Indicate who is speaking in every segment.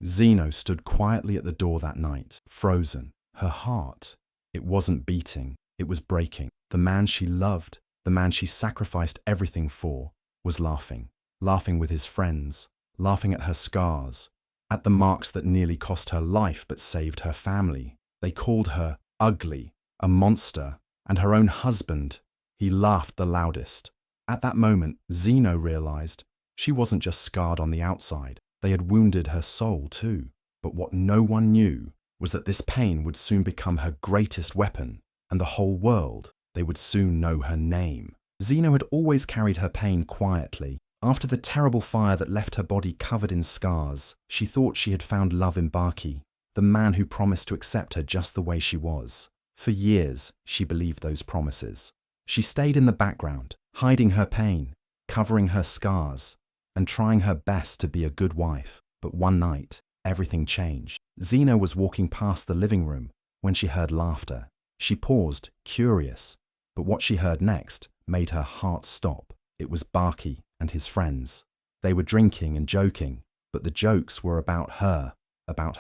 Speaker 1: Zeno stood quietly at the door that night, frozen. Her heart, it wasn't beating, it was breaking. The man she loved, the man she sacrificed everything for, was laughing. Laughing with his friends, laughing at her scars, at the marks that nearly cost her life but saved her family. They called her ugly, a monster, and her own husband. He laughed the loudest. At that moment, Zeno realized she wasn't just scarred on the outside. They had wounded her soul too. But what no one knew was that this pain would soon become her greatest weapon, and the whole world, they would soon know her name. Zeno had always carried her pain quietly. After the terrible fire that left her body covered in scars, she thought she had found love in Baki, the man who promised to accept her just the way she was. For years, she believed those promises. She stayed in the background, hiding her pain, covering her scars, and trying her best to be a good wife. But one night, everything changed. Zeno was walking past the living room when she heard laughter. She paused, curious, but what she heard next made her heart stop. It was Baki and his friends. They were drinking and joking, but the jokes were about her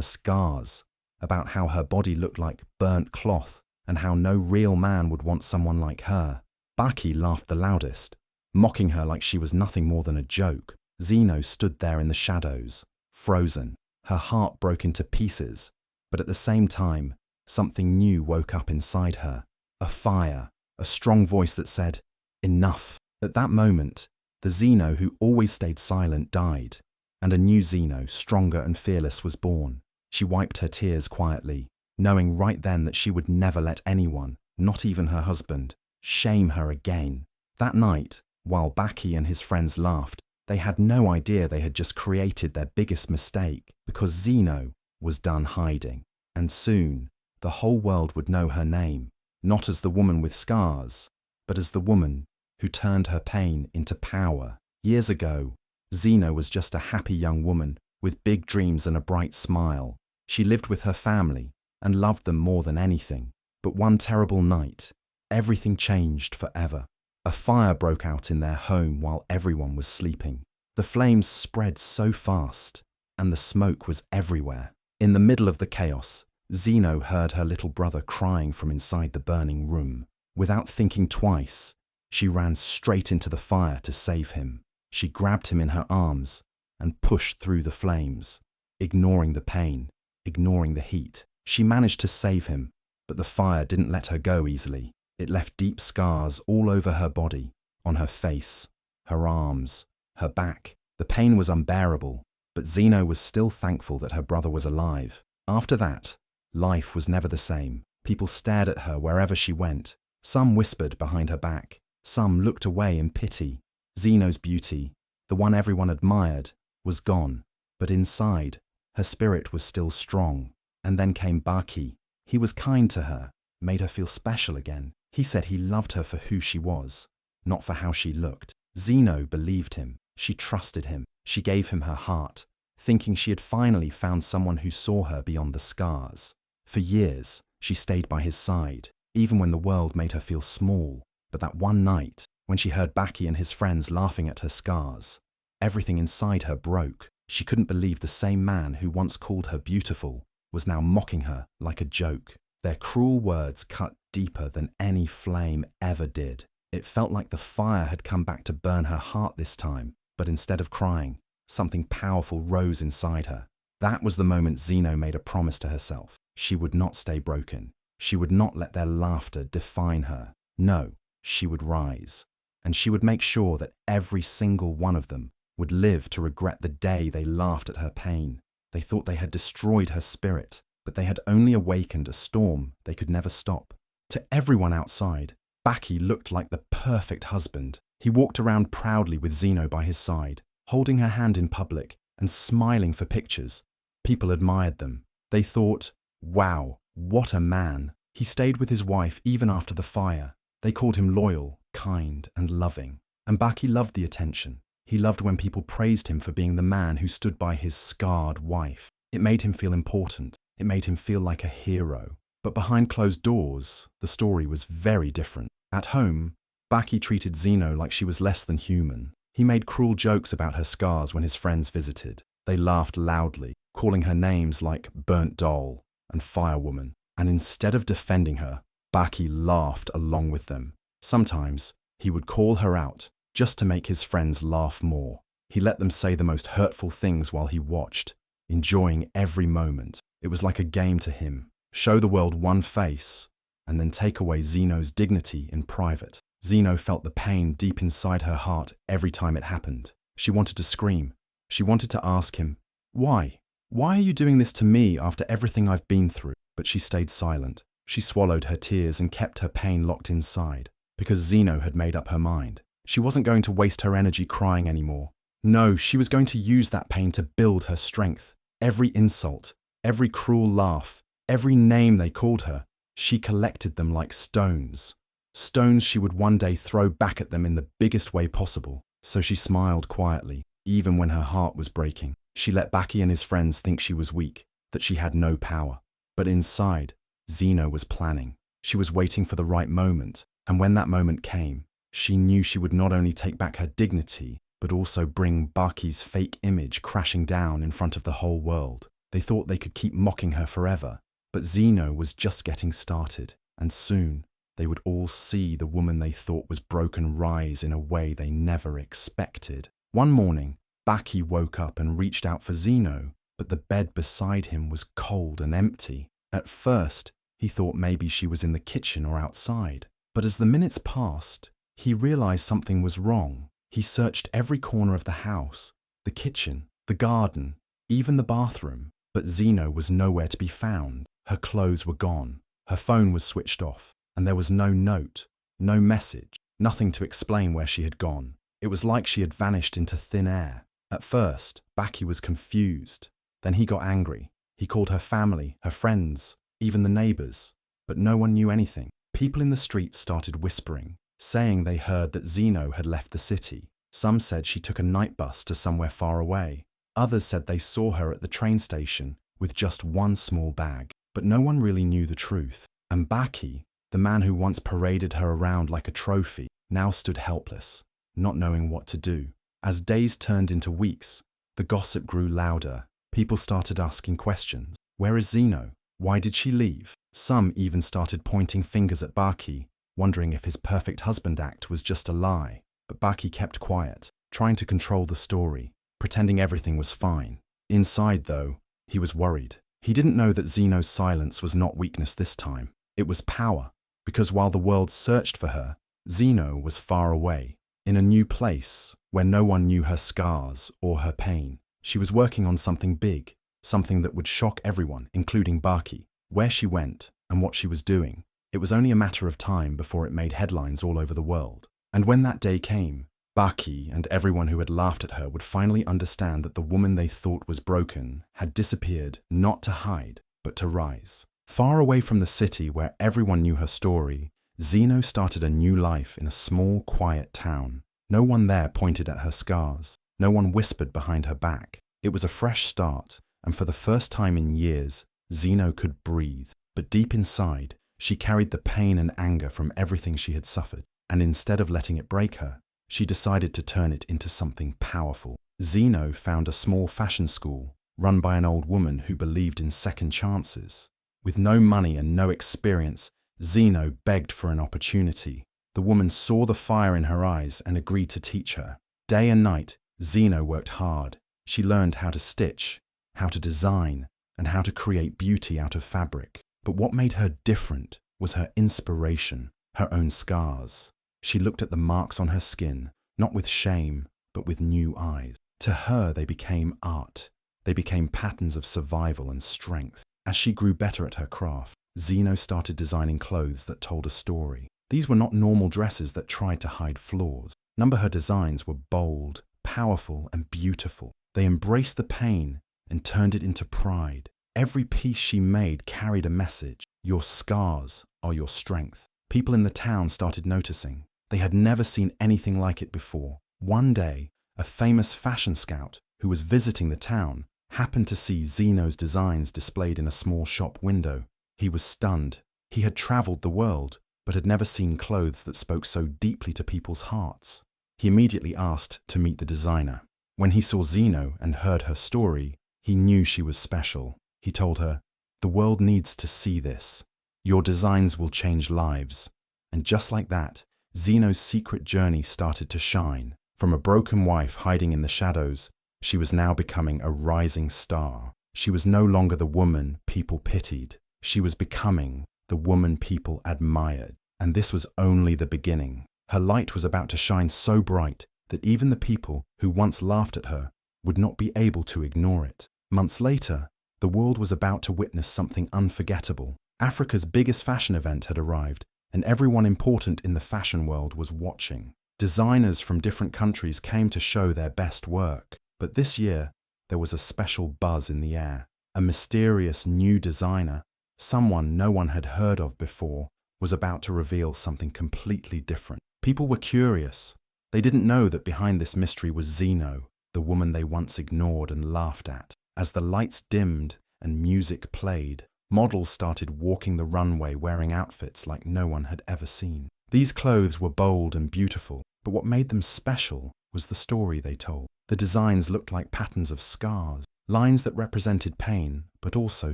Speaker 1: scars, about how her body looked like burnt cloth, and how no real man would want someone like her. Baki laughed the loudest, mocking her like she was nothing more than a joke. Zeno stood there in the shadows, frozen. Her heart broke into pieces, but at the same time, something new woke up inside her. A fire, a strong voice that said, "Enough." At that moment, the Zeno who always stayed silent died, and a new Zeno, stronger and fearless, was born. She wiped her tears quietly, knowing right then that she would never let anyone, not even her husband, shame her again. That night, while Baki and his friends laughed, they had no idea they had just created their biggest mistake, because Zeno was done hiding. And soon, the whole world would know her name, not as the woman with scars, but as the woman who turned her pain into power. Years ago, Zeno was just a happy young woman with big dreams and a bright smile. She lived with her family and loved them more than anything. But one terrible night, everything changed forever. A fire broke out in their home while everyone was sleeping. The flames spread so fast, and the smoke was everywhere. In the middle of the chaos, Zeno heard her little brother crying from inside the burning room. Without thinking twice, she ran straight into the fire to save him. She grabbed him in her arms and pushed through the flames, ignoring the pain, ignoring the heat. She managed to save him, but the fire didn't let her go easily. It left deep scars all over her body, on her face, her arms, her back. The pain was unbearable, but Zeno was still thankful that her brother was alive. After that, life was never the same. People stared at her wherever she went. Some whispered behind her back. Some looked away in pity. Zeno's beauty, the one everyone admired, was gone, but inside, her spirit was still strong. And then came Baki. He was kind to her, made her feel special again. He said he loved her for who she was, not for how she looked. Zeno believed him. She trusted him. She gave him her heart, thinking she had finally found someone who saw her beyond the scars. For years, she stayed by his side, even when the world made her feel small. But that one night, when she heard Baki and his friends laughing at her scars, everything inside her broke. She couldn't believe the same man who once called her beautiful was now mocking her like a joke. Their cruel words cut deeper than any flame ever did. It felt like the fire had come back to burn her heart this time, but instead of crying, something powerful rose inside her. That was the moment Zeno made a promise to herself. She would not stay broken. She would not let their laughter define her. No, she would rise, and she would make sure that every single one of them would live to regret the day they laughed at her pain. They thought they had destroyed her spirit, but they had only awakened a storm they could never stop. To everyone outside, Baki looked like the perfect husband. He walked around proudly with Zeno by his side, holding her hand in public and smiling for pictures. People admired them. They thought, wow, what a man. He stayed with his wife even after the fire. They called him loyal, kind, and loving. And Baki loved the attention. He loved when people praised him for being the man who stood by his scarred wife. It made him feel important. It made him feel like a hero. But behind closed doors, the story was very different. At home, Baki treated Zeno like she was less than human. He made cruel jokes about her scars when his friends visited. They laughed loudly. calling her names like burnt doll and firewoman. And instead of defending her, Baki laughed along with them. Sometimes he would call her out just to make his friends laugh more. He let them say the most hurtful things while he watched, enjoying every moment. It was like a game to him. Show the world one face, and then take away Zeno's dignity in private. Zeno felt the pain deep inside her heart every time it happened. She wanted to scream. She wanted to ask him, "Why? Why are you doing this to me after everything I've been through?" But she stayed silent. She swallowed her tears and kept her pain locked inside, because Zeno had made up her mind. She wasn't going to waste her energy crying anymore. No, she was going to use that pain to build her strength. Every insult, every cruel laugh, every name they called her, she collected them like stones. Stones she would one day throw back at them in the biggest way possible. So she smiled quietly, even when her heart was breaking. She let Baki and his friends think she was weak, that she had no power. But inside, Zeno was planning. She was waiting for the right moment, and when that moment came, she knew she would not only take back her dignity, but also bring Baki's fake image crashing down in front of the whole world. They thought they could keep mocking her forever, but Zeno was just getting started, and soon they would all see the woman they thought was broken rise in a way they never expected. One morning, Baki woke up and reached out for Zeno, but the bed beside him was cold and empty. At first, he thought maybe she was in the kitchen or outside, but as the minutes passed, he realized something was wrong. He searched every corner of the house, the kitchen, the garden, even the bathroom, but Zeno was nowhere to be found. Her clothes were gone, her phone was switched off, and there was no note, no message, nothing to explain where she had gone. It was like she had vanished into thin air. At first, Baki was confused. Then he got angry. He called her family, her friends, even the neighbors, but no one knew anything. People in the streets started whispering, saying they heard that Zeno had left the city. Some said she took a night bus to somewhere far away. Others said they saw her at the train station with just one small bag. But no one really knew the truth. And Baki, the man who once paraded her around like a trophy, now stood helpless, not knowing what to do. As days turned into weeks, the gossip grew louder. People started asking questions. Where is Zeno? Why did she leave? Some even started pointing fingers at Baki, wondering if his perfect husband act was just a lie. But Baki kept quiet, trying to control the story, pretending everything was fine. Inside, though, he was worried. He didn't know that Zeno's silence was not weakness this time. It was power, because while the world searched for her, Zeno was far away, in a new place where no one knew her scars or her pain. She was working on something big, something that would shock everyone, including Baki. Where she went and what she was doing, it was only a matter of time before it made headlines all over the world. And when that day came, Baki and everyone who had laughed at her would finally understand that the woman they thought was broken had disappeared not to hide, but to rise. Far away from the city where everyone knew her story, Zeno started a new life in a small, quiet town. No one there pointed at her scars. No one whispered behind her back. It was a fresh start, and for the first time in years, Zeno could breathe. But deep inside, she carried the pain and anger from everything she had suffered, and instead of letting it break her, she decided to turn it into something powerful. Zeno found a small fashion school run by an old woman who believed in second chances. With no money and no experience, Zeno begged for an opportunity. The woman saw the fire in her eyes and agreed to teach her. Day and night, Zeno worked hard. She learned how to stitch, how to design, and how to create beauty out of fabric. But what made her different was her inspiration, her own scars. She looked at the marks on her skin, not with shame, but with new eyes. To her, they became art. They became patterns of survival and strength. As she grew better at her craft, Zeno started designing clothes that told a story. These were not normal dresses that tried to hide flaws. Her designs were bold, powerful, and beautiful. They embraced the pain and turned it into pride. Every piece she made carried a message. Your scars are your strength. People in the town started noticing. They had never seen anything like it before. One day, a famous fashion scout who was visiting the town happened to see Zeno's designs displayed in a small shop window. He was stunned. He had traveled the world, but had never seen clothes that spoke so deeply to people's hearts. He immediately asked to meet the designer. When he saw Zeno and heard her story, He knew she was special. He told her, "The world needs to see this. Your designs will change lives." And just like that, Zeno's secret journey started to shine. From a broken wife hiding in the shadows, she was now becoming a rising star. She was no longer the woman people pitied. She was becoming the woman people admired. And this was only the beginning. Her light was about to shine so bright that even the people who once laughed at her would not be able to ignore it. Months later, the world was about to witness something unforgettable. Africa's biggest fashion event had arrived, and everyone important in the fashion world was watching. Designers from different countries came to show their best work. But this year, there was a special buzz in the air. A mysterious new designer, someone no one had heard of before, was about to reveal something completely different. People were curious. They didn't know that behind this mystery was Zeno, the woman they once ignored and laughed at. As the lights dimmed and music played, models started walking the runway wearing outfits like no one had ever seen. These clothes were bold and beautiful, but what made them special was the story they told. The designs looked like patterns of scars, lines that represented pain, but also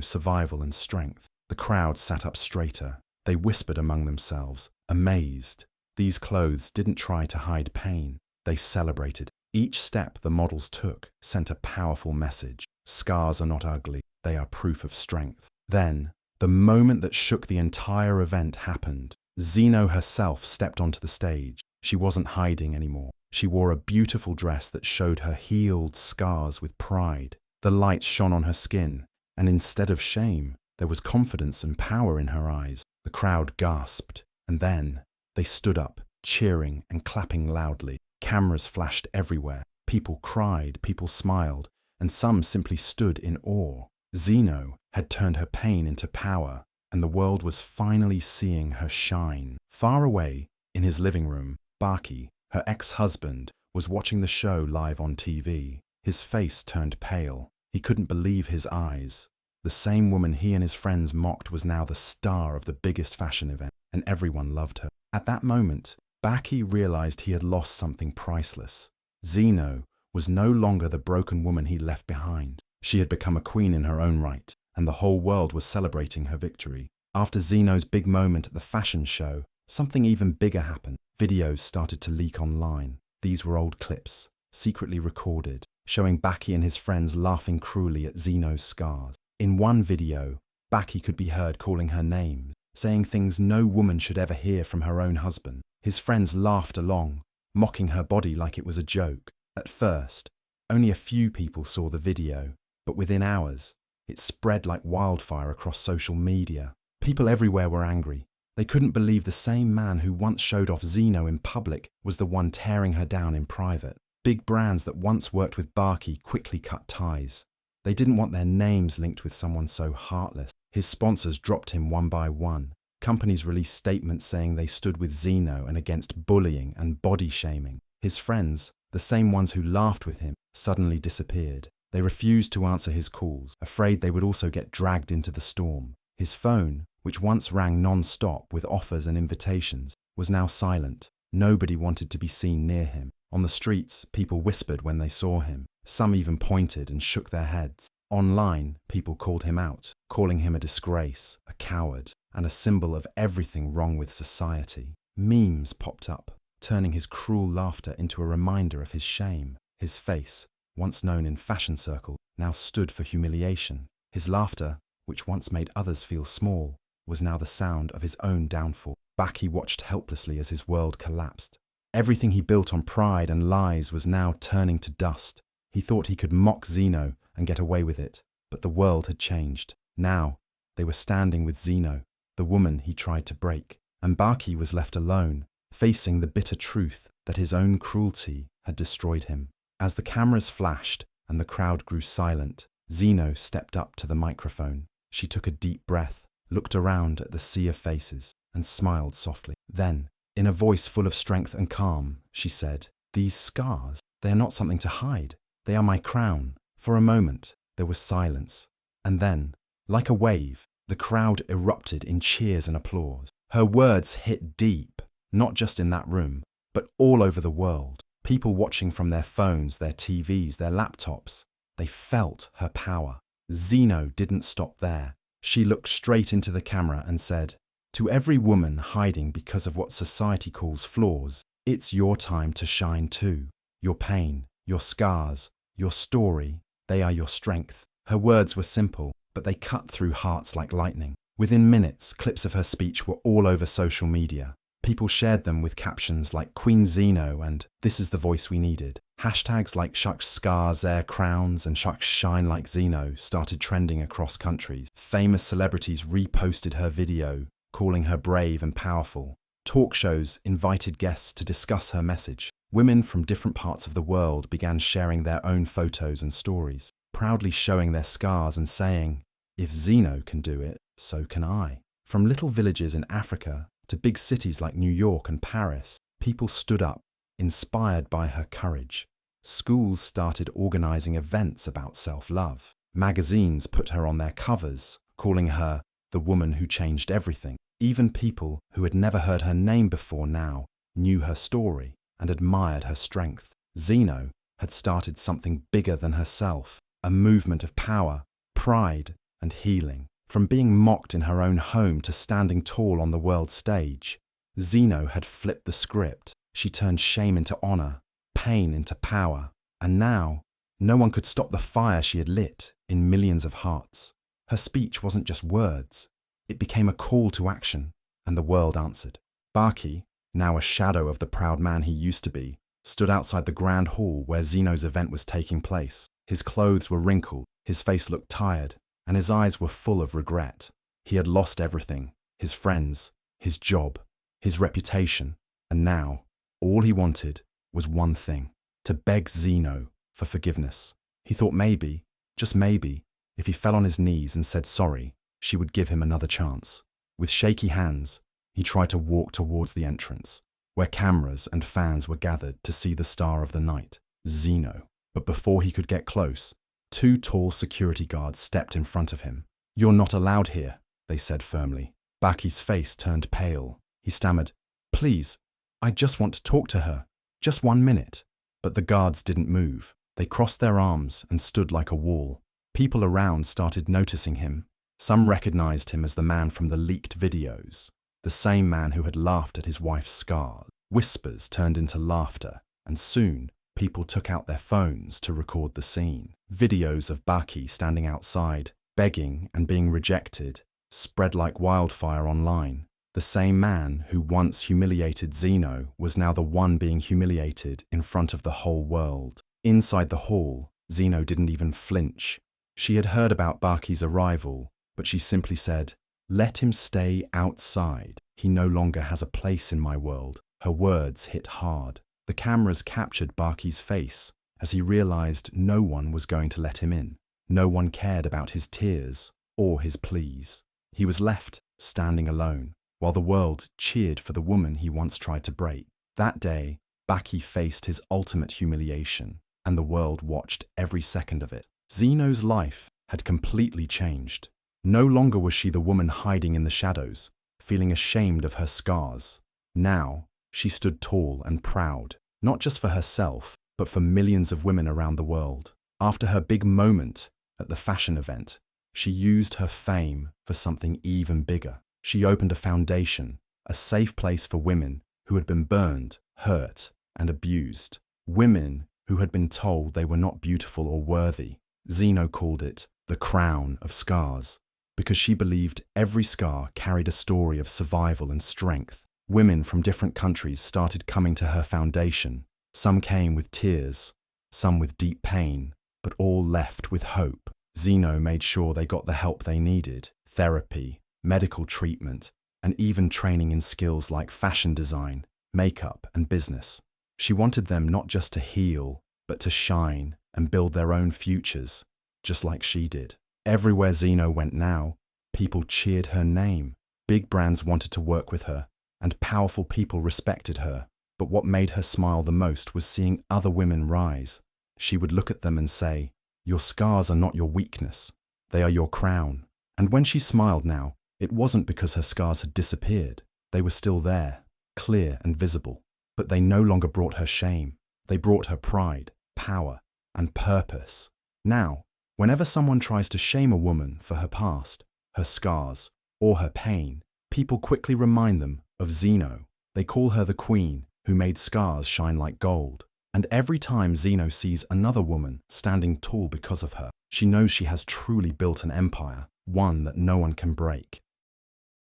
Speaker 1: survival and strength. The crowd sat up straighter. They whispered among themselves, amazed. These clothes didn't try to hide pain. They celebrated. Each step the models took sent a powerful message. Scars are not ugly. They are proof of strength. Then, the moment that shook the entire event happened. Zeno herself stepped onto the stage. She wasn't hiding anymore. She wore a beautiful dress that showed her healed scars with pride. The light shone on her skin, and instead of shame, there was confidence and power in her eyes. The crowd gasped, and then they stood up, cheering and clapping loudly. Cameras flashed everywhere. People cried, people smiled, and some simply stood in awe. Zeno had turned her pain into power, and the world was finally seeing her shine. Far away, in his living room, Baki, her ex-husband, was watching the show live on TV. His face turned pale. He couldn't believe his eyes. The same woman he and his friends mocked was now the star of the biggest fashion event, and everyone loved her. At that moment, Baki realized he had lost something priceless. Zeno was no longer the broken woman he left behind. She had become a queen in her own right, and the whole world was celebrating her victory. After Zeno's big moment at the fashion show, something even bigger happened. Videos started to leak online. These were old clips, secretly recorded, showing Baki and his friends laughing cruelly at Zeno's scars. In one video, Baki could be heard calling her names, saying things no woman should ever hear from her own husband. His friends laughed along, mocking her body like it was a joke. At first, only a few people saw the video, but within hours, it spread like wildfire across social media. People everywhere were angry. They couldn't believe the same man who once showed off Zeno in public was the one tearing her down in private. Big brands that once worked with Baki quickly cut ties. They didn't want their names linked with someone so heartless. His sponsors dropped him one by one. Companies released statements saying they stood with Zeno and against bullying and body shaming. His friends, the same ones who laughed with him, suddenly disappeared. They refused to answer his calls, afraid they would also get dragged into the storm. His phone, which once rang non-stop with offers and invitations, was now silent. Nobody wanted to be seen near him. On the streets, people whispered when they saw him. Some even pointed and shook their heads. Online, people called him out, calling him a disgrace, a coward, and a symbol of everything wrong with society. Memes popped up, turning his cruel laughter into a reminder of his shame. His face, once known in fashion circles, now stood for humiliation. His laughter, which once made others feel small, was now the sound of his own downfall. Baki watched helplessly as his world collapsed. Everything he built on pride and lies was now turning to dust. He thought he could mock Zeno and get away with it, but the world had changed. Now, they were standing with Zeno, the woman he tried to break, and Baki was left alone, facing the bitter truth that his own cruelty had destroyed him. As the cameras flashed and the crowd grew silent, Zeno stepped up to the microphone. She took a deep breath, looked around at the sea of faces, and smiled softly. Then, in a voice full of strength and calm, she said, "These scars, they are not something to hide. They are my crown." For a moment, there was silence. And then, like a wave, the crowd erupted in cheers and applause. Her words hit deep, not just in that room, but all over the world. People watching from their phones, their TVs, their laptops. They felt her power. Zeno didn't stop there. She looked straight into the camera and said, "To every woman hiding because of what society calls flaws, it's your time to shine too. Your pain, your scars, your story, they are your strength." Her words were simple, but they cut through hearts like lightning. Within minutes, clips of her speech were all over social media. People shared them with captions like "Queen Zeno" and "This is the voice we needed." Hashtags like "Shucks scars air crowns" and "Shucks shine like Zeno" started trending across countries. Famous celebrities reposted her video, calling her brave and powerful. Talk shows invited guests to discuss her message. Women from different parts of the world began sharing their own photos and stories, proudly showing their scars and saying, "If Zeno can do it, so can I." From little villages in Africa to big cities like New York and Paris, people stood up, inspired by her courage. Schools started organizing events about self-love. Magazines put her on their covers, calling her the woman who changed everything. Even people who had never heard her name before now knew her story and admired her strength. Zeno had started something bigger than herself, a movement of power, pride, and healing. From being mocked in her own home to standing tall on the world stage, Zeno had flipped the script. She turned shame into honor, pain into power, and now no one could stop the fire she had lit in millions of hearts. Her speech wasn't just words, it became a call to action, and the world answered. Baki, now a shadow of the proud man he used to be, stood outside the grand hall where Zeno's event was taking place. His clothes were wrinkled, his face looked tired, and his eyes were full of regret. He had lost everything, his friends, his job, his reputation, and now all he wanted was one thing: to beg Zeno for forgiveness. He thought maybe, just maybe, if he fell on his knees and said sorry, she would give him another chance. With shaky hands, he tried to walk towards the entrance, where cameras and fans were gathered to see the star of the night, Zeno. But before he could get close, two tall security guards stepped in front of him. "You're not allowed here," they said firmly. Baki's face turned pale. He stammered, "Please, I just want to talk to her. Just 1 minute." But the guards didn't move. They crossed their arms and stood like a wall. People around started noticing him. Some recognized him as the man from the leaked videos, the same man who had laughed at his wife's scars. Whispers turned into laughter, and soon people took out their phones to record the scene. Videos of Baki standing outside, begging and being rejected, spread like wildfire online. The same man who once humiliated Zeno was now the one being humiliated in front of the whole world. Inside the hall, Zeno didn't even flinch. She had heard about Baki's arrival, but she simply said, "Let him stay outside. He no longer has a place in my world." Her words hit hard. The cameras captured Baki's face as he realized no one was going to let him in. No one cared about his tears or his pleas. He was left standing alone, while the world cheered for the woman he once tried to break. That day, Baki faced his ultimate humiliation, and the world watched every second of it. Zeno's life had completely changed. No longer was she the woman hiding in the shadows, feeling ashamed of her scars. Now, she stood tall and proud, not just for herself, but for millions of women around the world. After her big moment at the fashion event, she used her fame for something even bigger. She opened a foundation, a safe place for women who had been burned, hurt, and abused. Women who had been told they were not beautiful or worthy. Zeno called it the crown of scars, because she believed every scar carried a story of survival and strength. Women from different countries started coming to her foundation. Some came with tears, some with deep pain, but all left with hope. Zeno made sure they got the help they needed: therapy, medical treatment, and even training in skills like fashion design, makeup, and business. She wanted them not just to heal, but to shine and build their own futures, just like she did. Everywhere Zeno went now, people cheered her name. Big brands wanted to work with her, and powerful people respected her. But what made her smile the most was seeing other women rise. She would look at them and say, "Your scars are not your weakness, they are your crown." And when she smiled now, it wasn't because her scars had disappeared. They were still there, clear and visible. But they no longer brought her shame. They brought her pride, power, and purpose. Now, whenever someone tries to shame a woman for her past, her scars, or her pain, people quickly remind them of Zeno. They call her the queen who made scars shine like gold. And every time Zeno sees another woman standing tall because of her, she knows she has truly built an empire, one that no one can break.